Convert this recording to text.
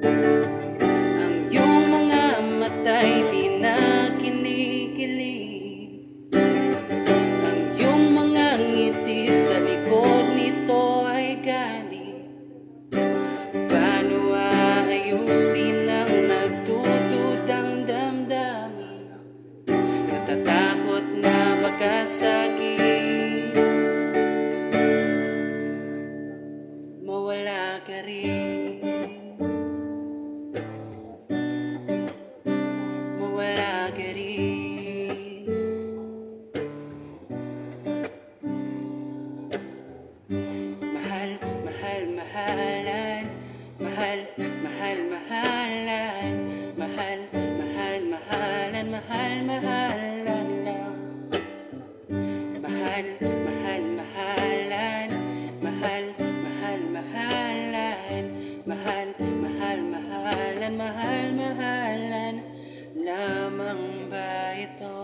Ang iyong mga mata'y di na kinikilig. Ang iyong mga ngiti sa likod nito ay galing. Paano aayusin ang nagtutudang damdamin? Natatakot na magkasakit, mawala ka rin, mawala ka rin. Mahal, mahal, mahalan, mahal, mahal, mahalan, mahal, mahal, mahalan, mahal, mahalan lang. Mahal, mahal, mahalan, mahal, mahal, mahalan, mahal, mahal, mahalan, mahal, mahalan lamang ba ito?